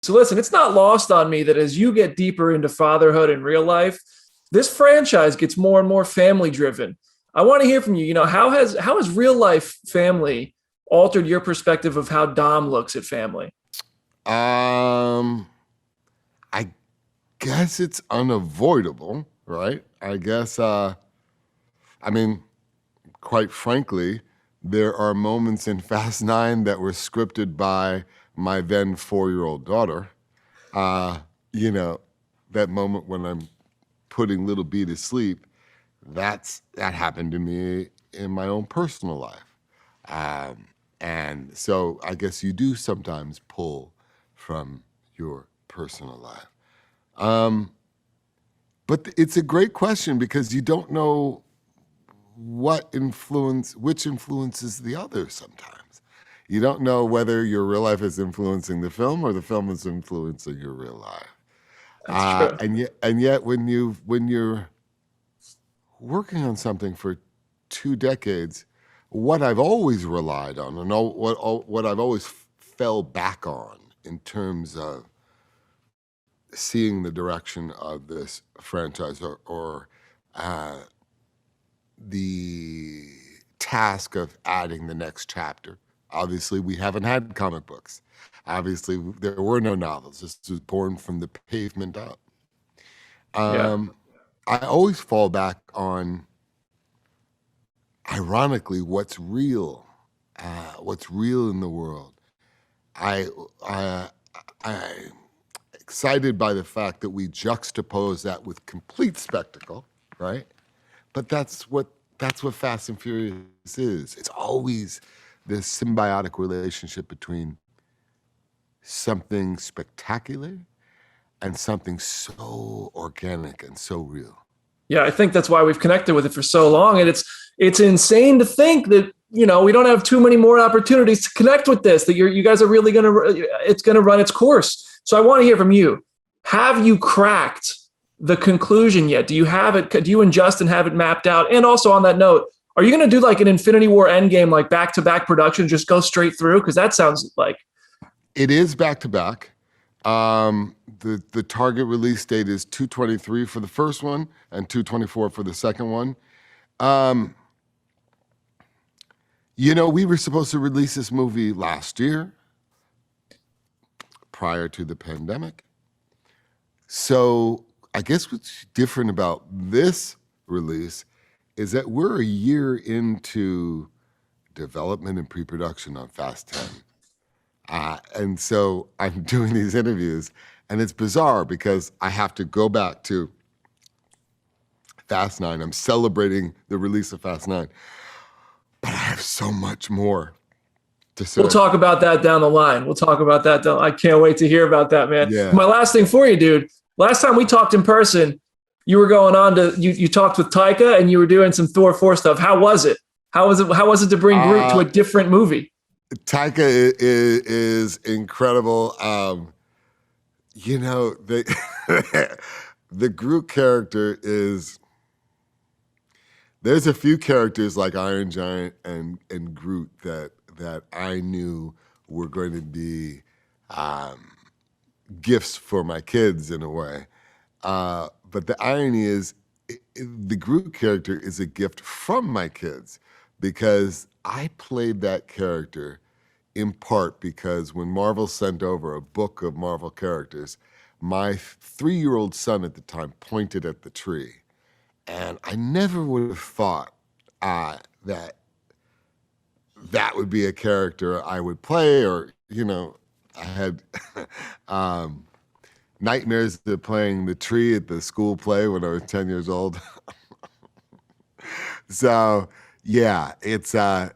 So listen, it's not lost on me that as you get deeper into fatherhood in real life, this franchise gets more and more family driven. I want to hear from you. How has real life family altered your perspective of how Dom looks at family? Um, I guess it's unavoidable, right? I guess, I mean, quite frankly, there are moments in Fast Nine that were scripted by my then 4-year-old daughter. Uh, you know, that moment when I'm putting little B to sleep, that happened to me in my own personal life. Um, and so I guess you do sometimes pull from your personal life. Um, but it's a great question because you don't know which influences the other sometimes. You don't know whether your real life is influencing the film or the film is influencing your real life. That's true. And yet when you're working on something for 2 decades, what I've always relied on and what I've always fell back on in terms of seeing the direction of this franchise or uh, the task of adding the next chapter. Obviously, we haven't had comic books. Obviously, there were no novels. This was born from the pavement up. Yeah. Um, I always fall back on, ironically, what's real in the world. I, I, I'm excited by the fact that we juxtapose that with complete spectacle, right? But that's what Fast and Furious is. It's always this symbiotic relationship between something spectacular and something so organic and so real. Yeah, I think that's why we've connected with it for so long. And it's insane to think that, we don't have too many more opportunities to connect with this, that you guys are really it's going to run its course. So I want to hear from you. Have you cracked the conclusion yet? Do you have it? Do you and Justin have it mapped out? And also on that note, are you going to do like an Infinity War Endgame, like back-to-back production, just go straight through? Because that sounds like. It is back to back. The target release date is 2/23 for the first one and 2/24 for the second one. Um, we were supposed to release this movie last year, prior to the pandemic. So I guess what's different about this release is that we're a year into development and pre-production on Fast 10. And so I'm doing these interviews, and it's bizarre because I have to go back to Fast 9. I'm celebrating the release of Fast 9, but I have so much more to say. We'll talk about that down the line. I can't wait to hear about that, man. Yeah. My last thing for you, dude. Last time we talked in person, you were going on to you talked with Taika and you were doing some Thor 4 stuff. How was it? How was it to bring Groot to a different movie? Taika is incredible. The the Groot character is. There's a few characters like Iron Giant and Groot that I knew were going to be gifts for my kids in a way. But the irony is, the Groot character is a gift from my kids because I played that character in part because when Marvel sent over a book of Marvel characters, my 3-year-old son at the time pointed at the tree. And I never would have thought that would be a character I would play, or, I had nightmares of playing the tree at the school play when I was 10 years old. So, yeah, it's the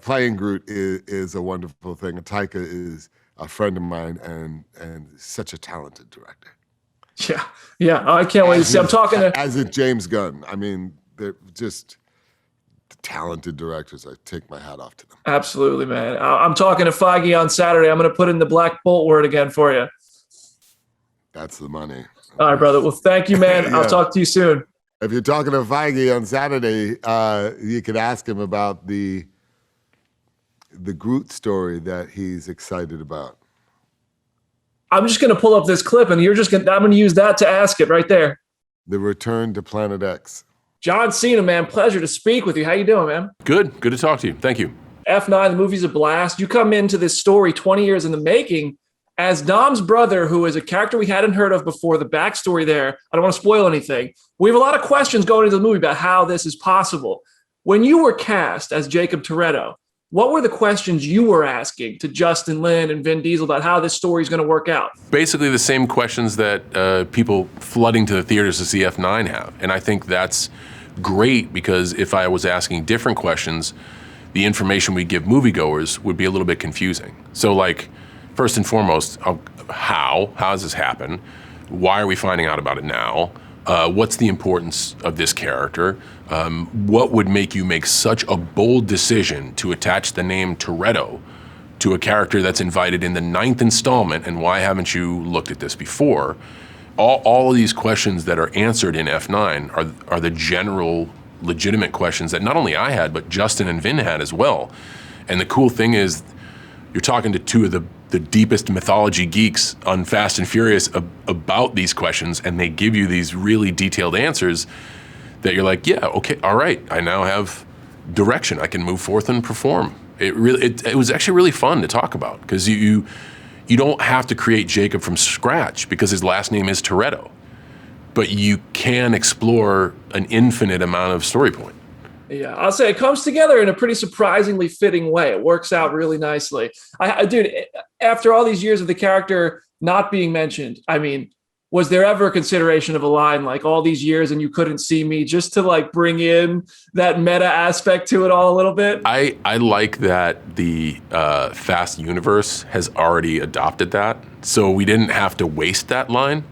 playing Groot is a wonderful thing. Taika is a friend of mine and such a talented director. Yeah. I can't wait to see. I'm talking to as a James Gunn. I mean, they're just talented directors. I take my hat off to them. Absolutely, man. I'm talking to Feige on Saturday. I'm going to put in the Black Bolt word again for you. That's the money. All right, brother. Well, thank you, man. Yeah. I'll talk to you soon. If you're talking to Feige on Saturday, you could ask him about the Groot story that he's excited about. I'm just going to pull up this clip, and I'm going to use that to ask it right there. The Return to Planet X. John Cena, man, pleasure to speak with you. How you doing, man? Good to talk to you. Thank you. F9, the movie's a blast. You come into this story 20 years in the making as Dom's brother, who is a character we hadn't heard of before. The backstory there, I don't want to spoil anything. We have a lot of questions going into the movie about how this is possible. When you were cast as Jacob Toretto, what were the questions you were asking to Justin Lin and Vin Diesel about how this story is going to work out? Basically the same questions that people flooding to the theaters to see F9 have. And I think that's great, because if I was asking different questions, the information we give moviegoers would be a little bit confusing. So like, first and foremost, how does this happen? Why are we finding out about it now? What's the importance of this character? What would make you make such a bold decision to attach the name Toretto to a character that's invited in the 9th installment, and why haven't you looked at this before? All of these questions that are answered in F9 are the general legitimate questions that not only I had, but Justin and Vin had as well. And the cool thing is, you're talking to two of the deepest mythology geeks on Fast and Furious about these questions, and they give you these really detailed answers that you're like, yeah, okay, all right, I now have direction. I can move forth and perform. It was actually really fun to talk about, because you don't have to create Jacob from scratch because his last name is Toretto, but you can explore an infinite amount of story point. Yeah, I'll say it comes together in a pretty surprisingly fitting way. It works out really nicely. Dude, after all these years of the character not being mentioned, I mean, was there ever a consideration of a line like all these years and you couldn't see me, just to like bring in that meta aspect to it all a little bit? I like that the Fast universe has already adopted that, so we didn't have to waste that line,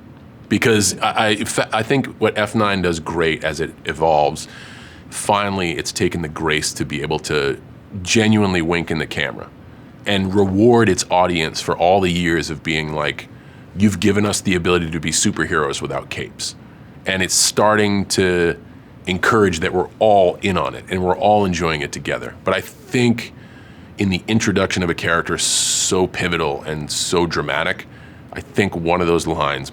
because I think what F9 does great as it evolves, finally it's taken the grace to be able to genuinely wink in the camera and reward its audience for all the years of being like, you've given us the ability to be superheroes without capes. And it's starting to encourage that we're all in on it and we're all enjoying it together. But I think in the introduction of a character so pivotal and so dramatic, I think one of those lines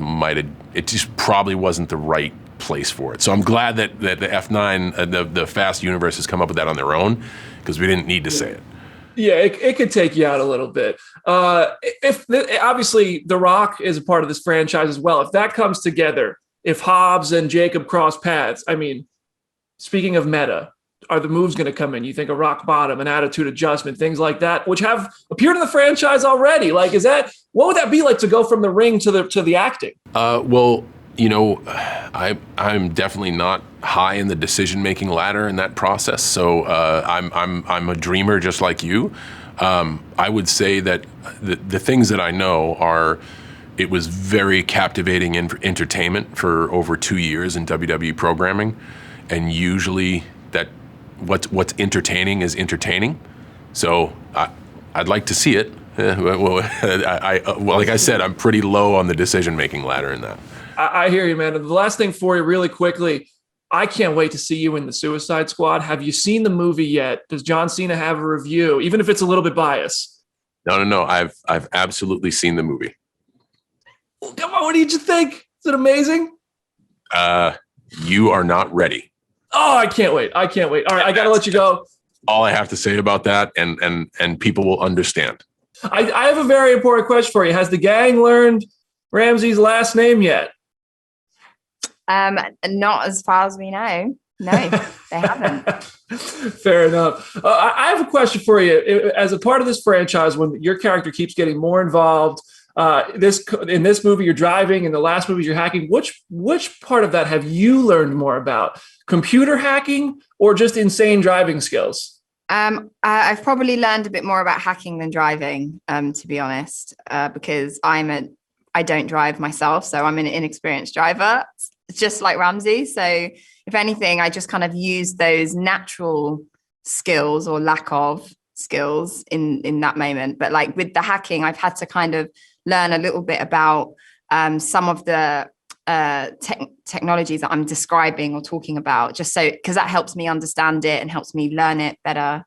it just probably wasn't the right place for it. So I'm glad that the F9, the Fast universe has come up with that on their own, because we didn't need to say it. Yeah, it could take you out a little bit. Obviously, The Rock is a part of this franchise as well. If that comes together, if Hobbs and Jacob cross paths, I mean, speaking of meta, are the moves going to come in? You think a rock bottom, an attitude adjustment, things like that, which have appeared in the franchise already? Like, what would that be like to go from the ring to the acting? Well, you know, I'm definitely not high in the decision-making ladder in that process. So I'm a dreamer just like you. I would say that the things that I know are, it was very captivating entertainment for over 2 years in WWE programming, and usually that what's entertaining is entertaining. So I'd like to see it. Well, like I said, I'm pretty low on the decision-making ladder in that. I hear you, man. And the last thing for you really quickly, I can't wait to see you in the Suicide Squad. Have you seen the movie yet? Does John Cena have a review, even if it's a little bit biased? No. I've absolutely seen the movie. Well, come on, what did you think? Is it amazing? You are not ready. Oh, I can't wait. All right, I got to let you go. All I have to say about that, and people will understand. I have a very important question for you. Has the gang learned Ramsey's last name yet? Not as far as we know. No, they haven't. Fair enough. I have a question for you. As a part of this franchise, when your character keeps getting more involved, in this movie you're driving, in the last movie you're hacking. Which part of that have you learned more about? Computer hacking or just insane driving skills? I've probably learned a bit more about hacking than driving, to be honest, because I don't drive myself, so I'm an inexperienced driver. It's just like Ramsey. So if anything, I just kind of use those natural skills or lack of skills in that moment. But like with the hacking, I've had to kind of learn a little bit about some of the technologies that I'm describing or talking about, just so, because that helps me understand it and helps me learn it better,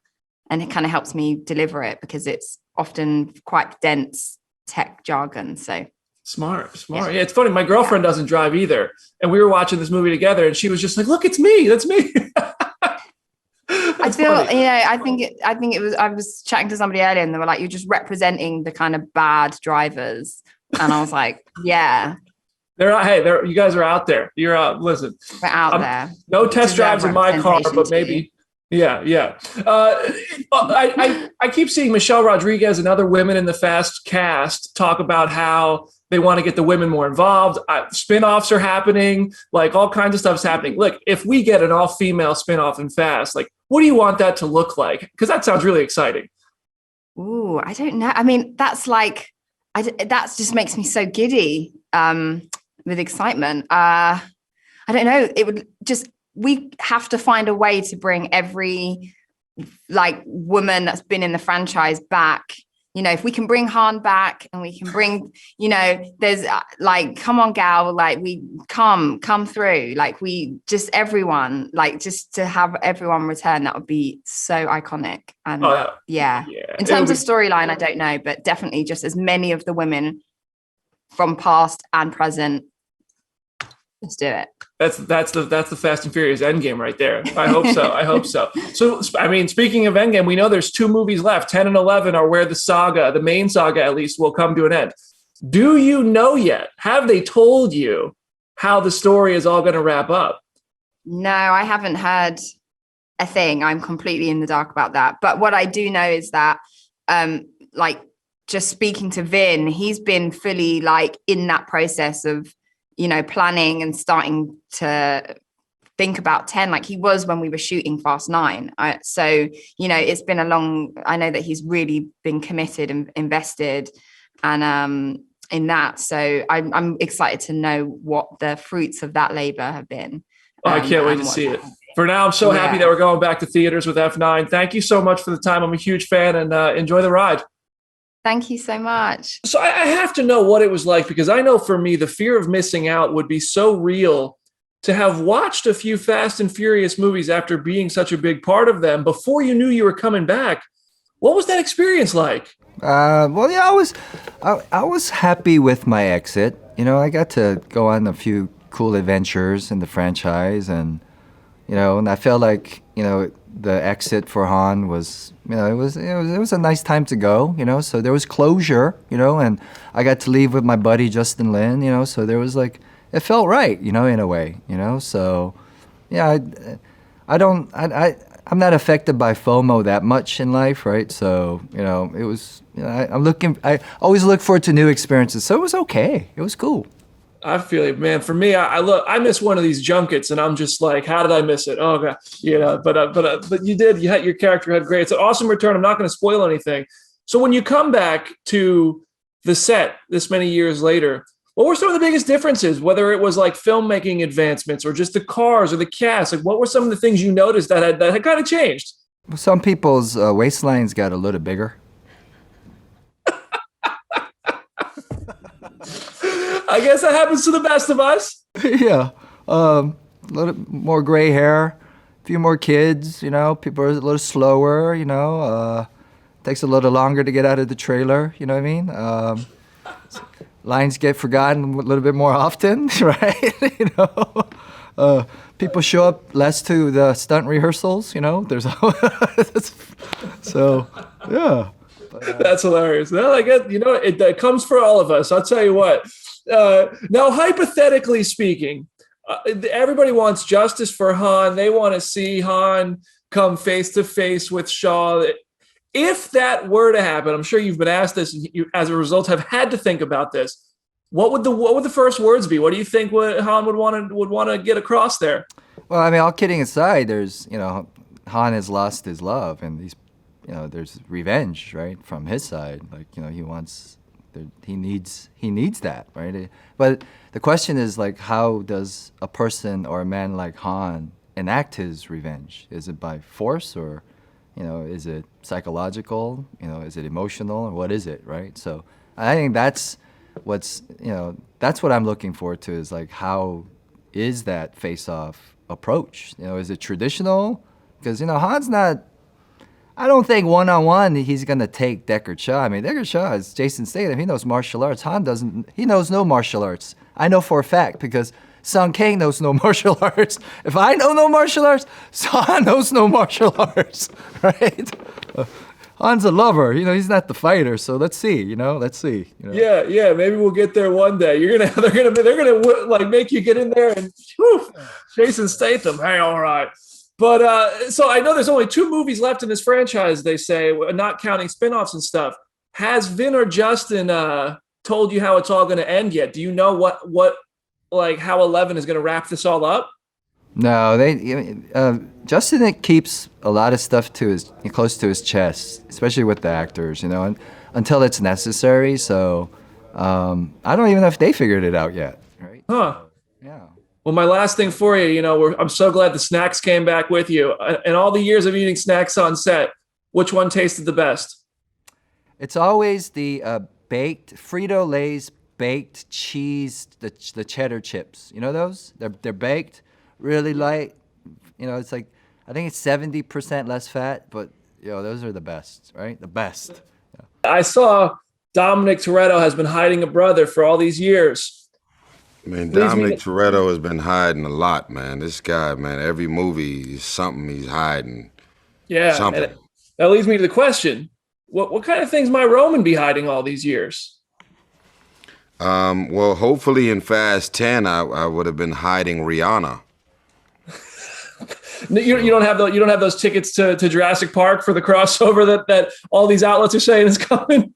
and it kind of helps me deliver it, because it's often quite dense tech jargon. So Smart. Yeah, it's funny. My girlfriend doesn't drive either, and we were watching this movie together, and she was just like, "Look, it's me. That's me." I feel, funny. I think it was. I was chatting to somebody earlier, and they were like, "You're just representing the kind of bad drivers," and I was like, "Yeah." You guys are out there. You're out. Listen, we're out there. No test drives in my car, but maybe. Yeah. I keep seeing Michelle Rodriguez and other women in the Fast cast talk about how they want to get the women more involved. Spinoffs are happening, like all kinds of stuff's happening. Look, if we get an all-female spinoff in Fast, like, what do you want that to look like? Because that sounds really exciting. Ooh, I don't know. I mean, that's like, that just makes me so giddy with excitement. I don't know. It would just, we have to find a way to bring every like woman that's been in the franchise back. You know, if we can bring Han back and we can bring, you know, there's like, come on, gal, like we come through, like we just everyone, like just to have everyone return, that would be so iconic. And yeah. In terms of storyline, I don't know, but definitely just as many of the women from past and present. Let's do it. That's the Fast and Furious Endgame right there. I hope so. So, I mean, speaking of Endgame, we know there's 2 movies left. 10 and 11 are where the main saga at least, will come to an end. Do you know yet? Have they told you how the story is all going to wrap up? No, I haven't heard a thing. I'm completely in the dark about that. But what I do know is that, like, just speaking to Vin, he's been fully like in that process of, you know, planning and starting to think about 10, like he was when we were shooting Fast 9. So, you know, it's been I know that he's really been committed and invested and in that. So I'm excited to know what the fruits of that labor have been. I can't wait to see it. For now, I'm so happy that we're going back to theaters with F9. Thank you so much for the time. I'm a huge fan and enjoy the ride. Thank you so much. So I have to know what it was like, because I know for me, the fear of missing out would be so real to have watched a few Fast and Furious movies after being such a big part of them before you knew you were coming back. What was that experience like? Well, yeah, I was happy with my exit. You know, I got to go on a few cool adventures in the franchise, and you know, and I felt like, you know, the exit for Han was, you know, it was a nice time to go, you know, so there was closure, you know, and I got to leave with my buddy Justin Lin, you know, so there was like, it felt right, you know, in a way, you know, so yeah, I'm not affected by FOMO that much in life, right? So, you know, it was, you know, I always look forward to new experiences, so it was okay, it was cool. I feel it, man. For me, I miss one of these junkets, and I'm just like, how did I miss it? Oh god, you know. But you did. Your character had great. It's an awesome return. I'm not going to spoil anything. So when you come back to the set this many years later, what were some of the biggest differences? Whether it was like filmmaking advancements or just the cars or the cast, like what were some of the things you noticed that had kind of changed? Some people's waistlines got a little bigger. I guess that happens to the best of us. Yeah. A little more gray hair, a few more kids, you know, people are a little slower, you know, takes a little longer to get out of the trailer, you know what I mean? Lines get forgotten a little bit more often, right? You know, people show up less to the stunt rehearsals, you know, so, yeah. That's hilarious. Well, I guess, you know, it comes for all of us. I'll tell you what. Now, hypothetically speaking, everybody wants justice for Han. They want to see Han come face to face with Shaw. If that were to happen, I'm sure you've been asked this, and you, as a result, have had to think about this. What would the first words be? What do you think Han would want to get across there? Well, I mean, all kidding aside, there's, you know, Han has lost his love, and he's, you know, there's revenge, right, from his side. Like, you know, he needs that, right? But the question is, like, how does a person or a man like Han enact his revenge? Is it by force, or, you know, is it psychological? You know, is it emotional, or what is it, right? So I think that's what I'm looking forward to, is like, how is that face-off approach? You know, is it traditional? Because, you know, Han's not, I don't think one-on-one he's gonna take Deckard Shaw. I mean, Deckard Shaw is Jason Statham. He knows martial arts. Han doesn't. He knows no martial arts. I know for a fact because Sung Kang knows no martial arts. If I know no martial arts, Han knows no martial arts, right? Han's a lover. He's not the fighter. So let's see. Let's see. Yeah. Maybe we'll get there one day. They're gonna like make you get in there and whew, Jason Statham. Hey, all right. But so I know there's only 2 movies left in this franchise. They say, not counting spinoffs and stuff. Has Vin or Justin told you how it's all going to end yet? Do you know what like how 11 is going to wrap this all up? No, Justin keeps a lot of stuff close to his chest, especially with the actors, until it's necessary. So I don't even know if they figured it out yet. Right? Huh. Yeah. Well, my last thing for you, I'm so glad the snacks came back with you. In all the years of eating snacks on set, which one tasted the best? It's always the baked Frito-Lay's baked cheese, the cheddar chips. You know those? They're baked, really light. It's like I think it's 70% less fat, but those are the best, right? The best. Yeah. I saw Dominic Toretto has been hiding a brother for all these years. Man, Dominic Toretto has been hiding a lot, man. This guy, man, every movie is something he's hiding. Yeah, something. That leads me to the question: what kind of things might Roman be hiding all these years? Well, hopefully in Fast 10, I would have been hiding Rihanna. You don't have those tickets to Jurassic Park for the crossover that all these outlets are saying is coming.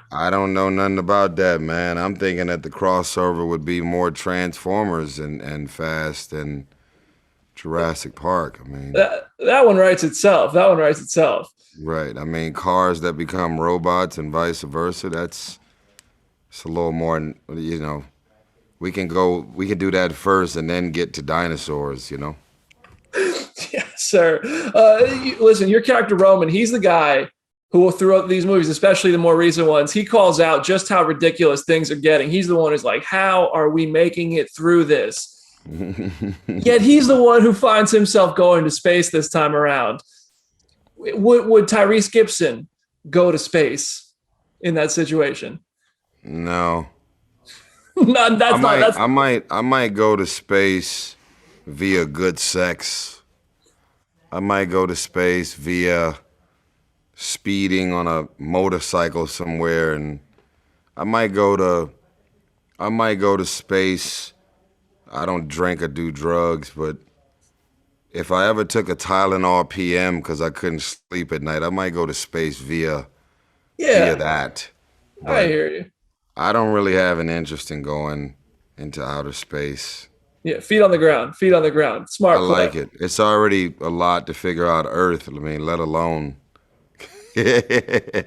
I don't know nothing about that, man. I'm thinking that the crossover would be more Transformers and Fast and Jurassic Park. I mean, that one writes itself. Right. I mean, cars that become robots and vice versa. It's a little more. We can do that first and then get to dinosaurs. Yes, sir. Listen, your character Roman, he's the guy who will, throughout these movies, especially the more recent ones, he calls out just how ridiculous things are getting. He's the one who's like, how are we making it through this? Yet he's the one who finds himself going to space this time around. Would Tyrese Gibson go to space in that situation? No. I might go to space via good sex. I might go to space via speeding on a motorcycle somewhere, and I might go to space. I don't drink or do drugs, but if I ever took a Tylenol PM because I couldn't sleep at night, I might go to space via that. But I hear you. I don't really have an interest in going into outer space. Yeah, feet on the ground. Smart. I like it. It's already a lot to figure out Earth. I mean, let alone. I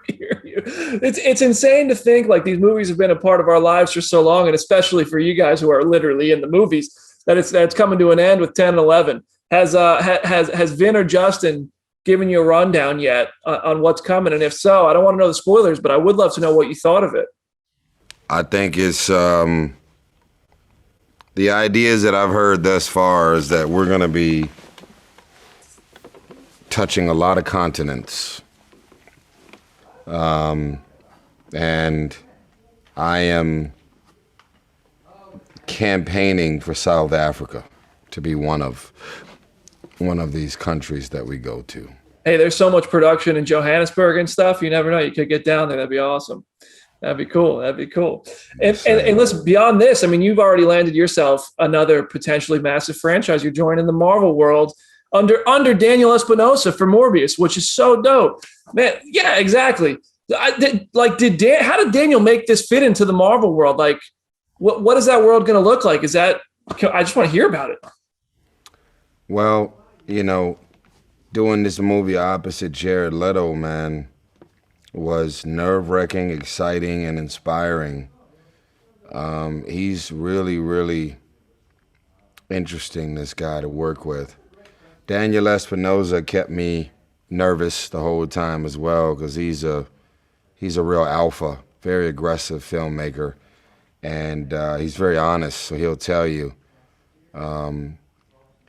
hear you. It's insane to think like these movies have been a part of our lives for so long, and especially for you guys who are literally in the movies, that it's coming to an end with 10 and 11. Has Vin or Justin given you a rundown yet on what's coming? And if so, I don't want to know the spoilers, but I would love to know what you thought of it. I think it's the ideas that I've heard thus far is that we're going to be touching a lot of continents. And I am campaigning for South Africa to be one of these countries that we go to. Hey, there's so much production in Johannesburg and stuff. You never know. You could get down there. That'd be awesome. That'd be cool. And listen, beyond this, I mean, you've already landed yourself another potentially massive franchise. You're joining the Marvel world under Daniel Espinosa for Morbius, which is so dope, man. Yeah, exactly. How did Daniel make this fit into the Marvel world? Like, what is that world going to look like? I just want to hear about it. Well, doing this movie opposite Jared Leto, man, was nerve-wracking, exciting, and inspiring. He's really, really interesting, this guy to work with. Daniel Espinosa kept me nervous the whole time as well, because he's a real alpha, very aggressive filmmaker, and he's very honest, so he'll tell you.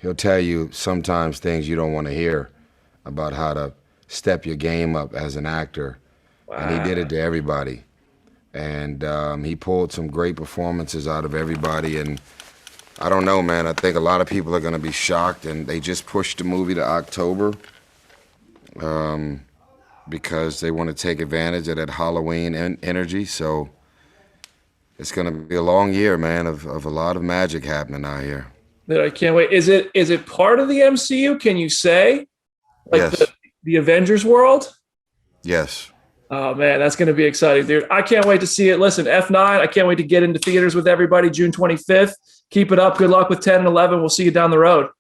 he'll tell you sometimes things you don't want to hear about how to step your game up as an actor. Wow. And he did it to everybody. And he pulled some great performances out of everybody. And I don't know, man. I think a lot of people are going to be shocked. And they just pushed the movie to October because they want to take advantage of that Halloween energy. So it's going to be a long year, man, of a lot of magic happening out here. I can't wait. Is it part of the MCU? Can you say? Like yes. The Avengers world? Yes. Oh, man, that's going to be exciting, dude. I can't wait to see it. Listen, F9, I can't wait to get into theaters with everybody June 25th. Keep it up. Good luck with 10 and 11. We'll see you down the road.